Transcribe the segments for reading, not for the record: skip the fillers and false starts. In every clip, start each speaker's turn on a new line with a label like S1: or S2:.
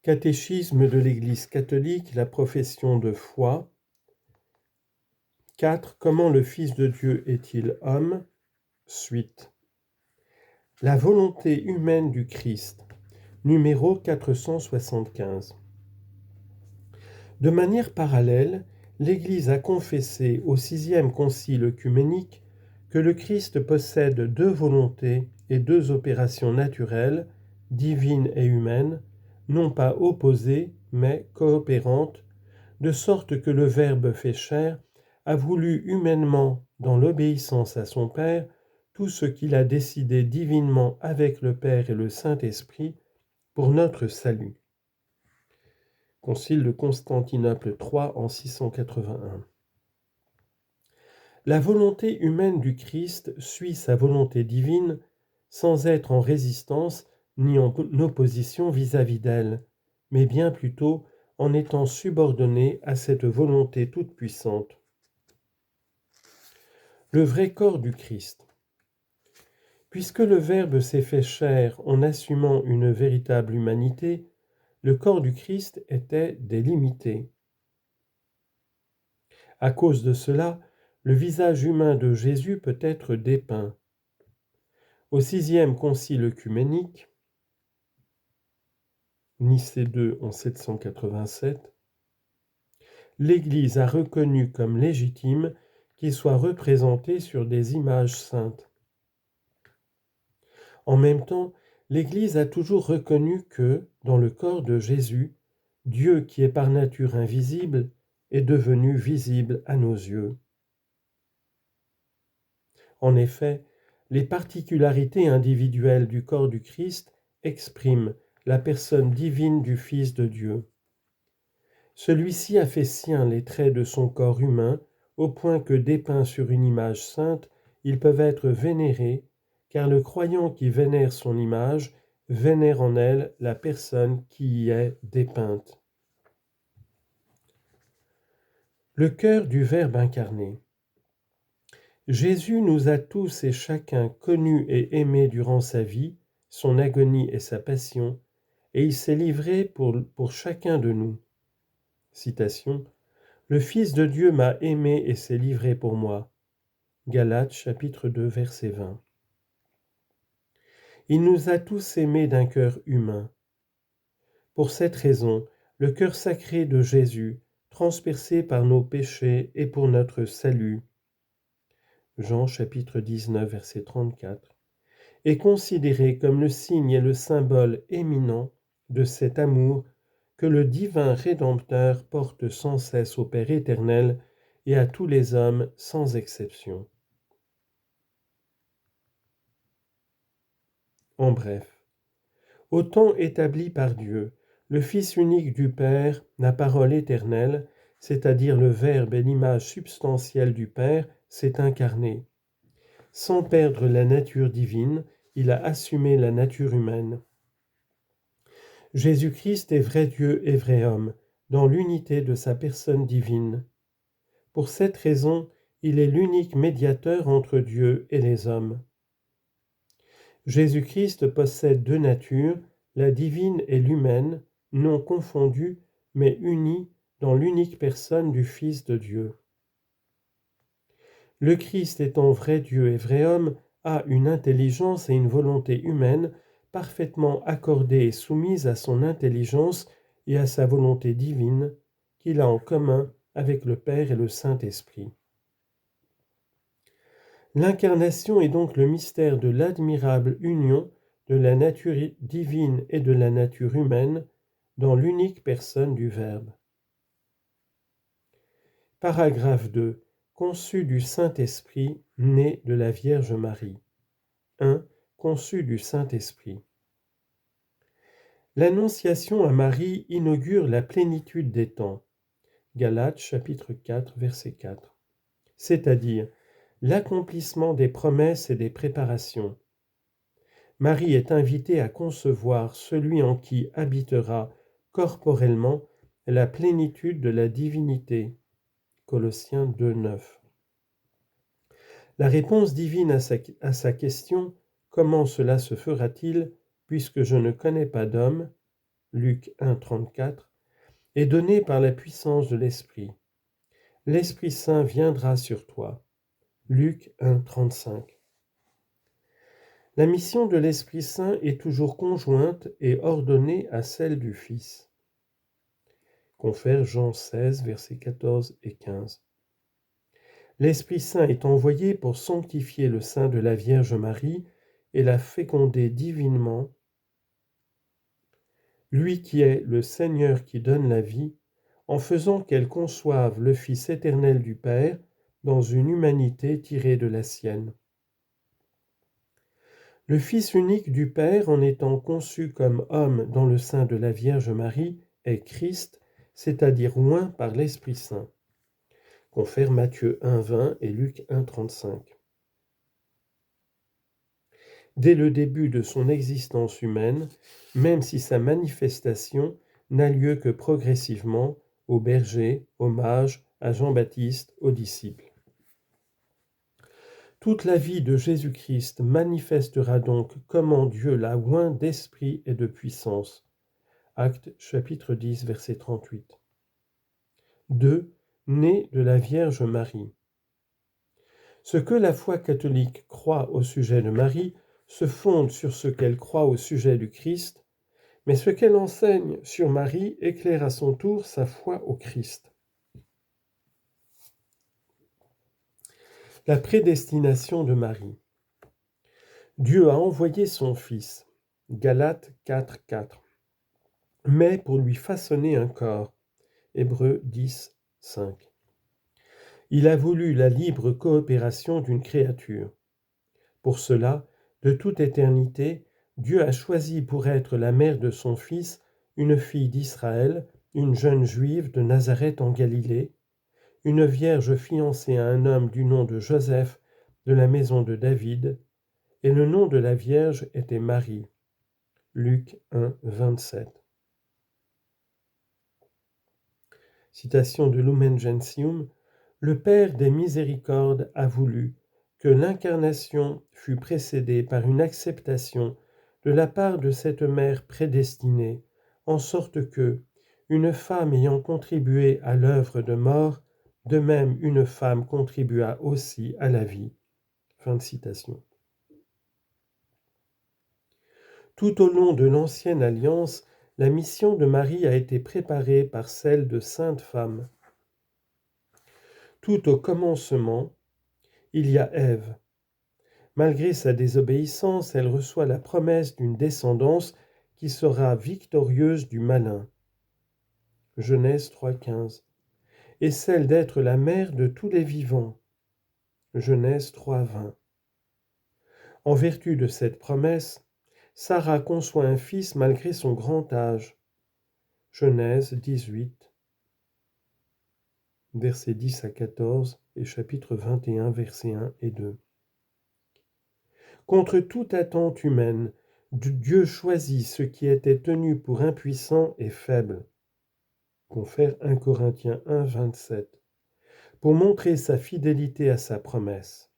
S1: Catéchisme de l'Église catholique, la profession de foi. 4. Comment le Fils de Dieu est-il homme? Suite. La volonté humaine du Christ. Numéro 475. De manière parallèle, l'Église a confessé au sixième concile œcuménique que le Christ possède deux volontés et deux opérations naturelles, divines et humaines, non pas opposées, mais coopérantes, de sorte que le Verbe fait chair a voulu humainement, dans l'obéissance à son Père, tout ce qu'il a décidé divinement avec le Père et le Saint-Esprit pour notre salut. Concile de Constantinople III en 681. La volonté humaine du Christ suit sa volonté divine sans être en résistance ni en opposition vis-à-vis d'elle, mais bien plutôt en étant subordonnée à cette volonté toute-puissante. Le vrai corps du Christ. Puisque le Verbe s'est fait chair en assumant une véritable humanité, le corps du Christ était délimité. À cause de cela, le visage humain de Jésus peut être dépeint. Au sixième concile œcuménique, Nicée II en 787, l'Église a reconnu comme légitime qu'il soit représenté sur des images saintes. En même temps, l'Église a toujours reconnu que, dans le corps de Jésus, Dieu qui est par nature invisible est devenu visible à nos yeux. En effet, les particularités individuelles du corps du Christ expriment la personne divine du Fils de Dieu. Celui-ci a fait sien les traits de son corps humain, au point que dépeints sur une image sainte, ils peuvent être vénérés, car le croyant qui vénère son image vénère en elle la personne qui y est dépeinte. Le cœur du Verbe incarné. Jésus nous a tous et chacun connus et aimés durant sa vie, son agonie et sa passion, et il s'est livré pour chacun de nous. Citation. Le Fils de Dieu m'a aimé et s'est livré pour moi. Galates chapitre 2 verset 20. Il nous a tous aimés d'un cœur humain. Pour cette raison, le cœur sacré de Jésus, transpercé par nos péchés et pour notre salut, Jean chapitre 19 verset 34, est considéré comme le signe et le symbole éminent de cet amour que le divin Rédempteur porte sans cesse au Père éternel et à tous les hommes sans exception. En bref, au temps établi par Dieu, le Fils unique du Père, la parole éternelle, c'est-à-dire le Verbe et l'image substantielle du Père, s'est incarné. Sans perdre la nature divine, il a assumé la nature humaine. Jésus-Christ est vrai Dieu et vrai homme, dans l'unité de sa personne divine. Pour cette raison, il est l'unique médiateur entre Dieu et les hommes. Jésus-Christ possède deux natures, la divine et l'humaine, non confondues, mais unies dans l'unique personne du Fils de Dieu. Le Christ étant vrai Dieu et vrai homme, a une intelligence et une volonté humaine parfaitement accordées et soumises à son intelligence et à sa volonté divine, qu'il a en commun avec le Père et le Saint-Esprit. L'incarnation est donc le mystère de l'admirable union de la nature divine et de la nature humaine dans l'unique personne du Verbe. Paragraphe 2. Conçu du Saint-Esprit, né de la Vierge Marie. 1. Conçu du Saint-Esprit. L'Annonciation à Marie inaugure la plénitude des temps. Galates chapitre 4 verset 4. C'est-à-dire l'accomplissement des promesses et des préparations. Marie est invitée à concevoir celui en qui habitera corporellement la plénitude de la divinité. Colossiens 2, 9. La réponse divine à sa question « Comment cela se fera-t-il, puisque je ne connais pas d'homme ?» Luc 1, 34, est donnée par la puissance de l'Esprit. L'Esprit Saint viendra sur toi. Luc 1, 35. La mission de l'Esprit Saint est toujours conjointe et ordonnée à celle du Fils. Confère Jean 16, versets 14 et 15. L'Esprit Saint est envoyé pour sanctifier le sein de la Vierge Marie et la féconder divinement, lui qui est le Seigneur qui donne la vie, en faisant qu'elle conçoive le Fils éternel du Père dans une humanité tirée de la sienne. Le Fils unique du Père, en étant conçu comme homme dans le sein de la Vierge Marie, est Christ, c'est-à-dire oint par l'Esprit Saint. Confère Matthieu 1, 20 et Luc 1, 35. Dès le début de son existence humaine, même si sa manifestation n'a lieu que progressivement, aux bergers, aux mages, à Jean-Baptiste, aux disciples. Toute la vie de Jésus-Christ manifestera donc comment Dieu l'a oint d'esprit et de puissance. Actes chapitre 10, verset 38. 2. Né de la Vierge Marie. Ce que la foi catholique croit au sujet de Marie se fonde sur ce qu'elle croit au sujet du Christ, mais ce qu'elle enseigne sur Marie éclaire à son tour sa foi au Christ. La prédestination de Marie. Dieu a envoyé son Fils, Galates 4, 4, mais pour lui façonner un corps, Hébreux 10, 5. Il a voulu la libre coopération d'une créature. Pour cela, de toute éternité, Dieu a choisi pour être la mère de son Fils une fille d'Israël, une jeune juive de Nazareth en Galilée, une vierge fiancée à un homme du nom de Joseph de la maison de David, et le nom de la Vierge était Marie. Luc 1, 27. Citation de Lumen Gentium, le Père des miséricordes a voulu que l'incarnation fût précédée par une acceptation de la part de cette mère prédestinée, en sorte que, une femme ayant contribué à l'œuvre de mort, de même une femme contribua aussi à la vie. Fin de citation. Tout au long de l'Ancienne Alliance, la mission de Marie a été préparée par celle de saintes femmes. Tout au commencement, il y a Ève. Malgré sa désobéissance, elle reçoit la promesse d'une descendance qui sera victorieuse du malin. Genèse 3,15. Et celle d'être la mère de tous les vivants. Genèse 3,20. En vertu de cette promesse, Sarah conçoit un fils malgré son grand âge. Genèse 18, versets 10 à 14 et chapitre 21, versets 1 et 2. Contre toute attente humaine, Dieu choisit ce qui était tenu pour impuissant et faible. Confère 1 Corinthiens 1, 27. Pour montrer sa fidélité à sa promesse.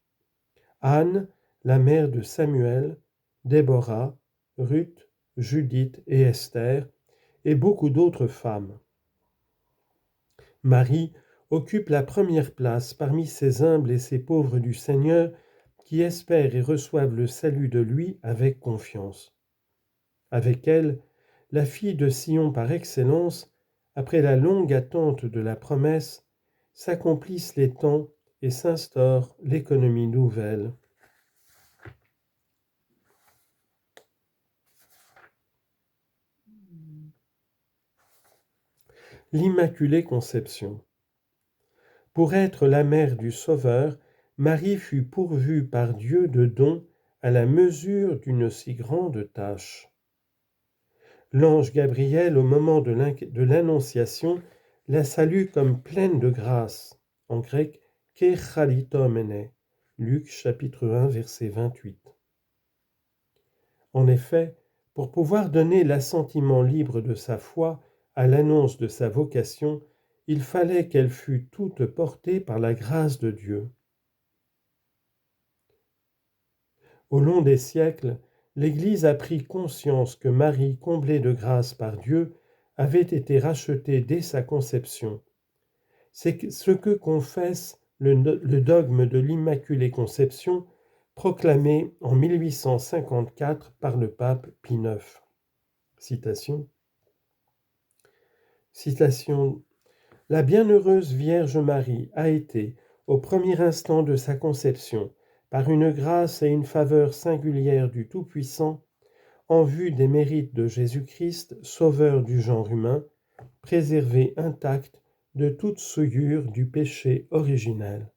S1: Anne, la mère de Samuel, Déborah, Ruth, Judith et Esther, et beaucoup d'autres femmes. Marie occupe la première place parmi ces humbles et ces pauvres du Seigneur qui espèrent et reçoivent le salut de lui avec confiance. Avec elle, la fille de Sion par excellence, après la longue attente de la promesse, s'accomplissent les temps et s'instaure l'économie nouvelle. L'Immaculée Conception. Pour être la mère du Sauveur, Marie fut pourvue par Dieu de dons à la mesure d'une si grande tâche. L'ange Gabriel, au moment de l'Annonciation, la salue comme pleine de grâce, en grec « kechalitomene », Luc chapitre 1, verset 28. En effet, pour pouvoir donner l'assentiment libre de sa foi à l'annonce de sa vocation, il fallait qu'elle fût toute portée par la grâce de Dieu. Au long des siècles, l'Église a pris conscience que Marie, comblée de grâce par Dieu, avait été rachetée dès sa conception. C'est ce que confesse le dogme de l'Immaculée Conception, proclamé en 1854 par le pape Pie IX. Citation. Citation. La bienheureuse Vierge Marie a été, au premier instant de sa conception, par une grâce et une faveur singulières du Tout-Puissant, en vue des mérites de Jésus-Christ, sauveur du genre humain, préservée intacte de toute souillure du péché originel.